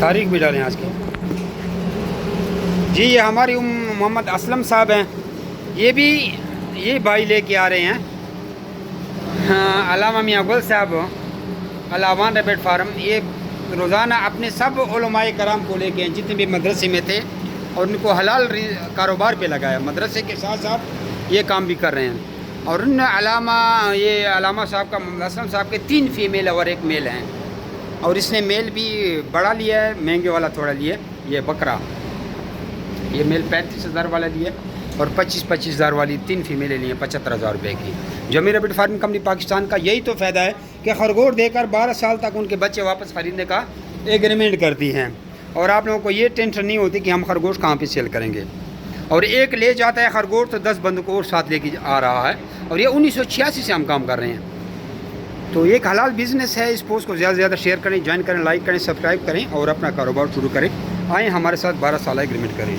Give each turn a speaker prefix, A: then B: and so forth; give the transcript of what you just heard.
A: تاریخ بھی ڈالیں آج کی. جی یہ ہماری محمد اسلم صاحب ہیں، یہ بھائی لے کے آ رہے ہیں. علامہ میاں گل صاحب الاوان ریبٹ فارم، یہ روزانہ اپنے سب علماء کرام کو لے کے ہیں جتنے بھی مدرسے میں تھے، اور ان کو حلال کاروبار پہ لگایا. مدرسے کے ساتھ ساتھ یہ کام بھی کر رہے ہیں. اور ان علامہ صاحب کا، محمد اسلم صاحب کے 3 فیمیل اور 1 میل ہیں. اور اس نے میل بھی بڑا لیا ہے، مہنگے والا تھوڑا لیا ہے. یہ بکرا، یہ میل 35,000 والا لیا اور 25,000 والی 3 فیمیلیں لی ہیں 75,000 روپے کی. جمیع ریبٹ فارمنگ کمپنی پاکستان کا یہی تو فائدہ ہے کہ خرگوش دے کر 12 سال تک ان کے بچے واپس خریدنے کا ایگریمنٹ کرتی ہیں، اور آپ لوگوں کو یہ ٹینشن نہیں ہوتی کہ ہم خرگوش کہاں پہ سیل کریں گے. اور ایک لے جاتا ہے خرگوش تو 10 بندوں کو اور ساتھ لے کے آ رہا ہے. اور یہ 1986 سے ہم کام کر رہے ہیں. تو یہ ایک حلال بزنس ہے. اس پوسٹ کو زیادہ سے زیادہ شیئر کریں، جوائن کریں، لائک کریں، سبسکرائب کریں اور اپنا کاروبار شروع کریں. آئیں ہمارے ساتھ 12 سالہ ایگریمنٹ کریں.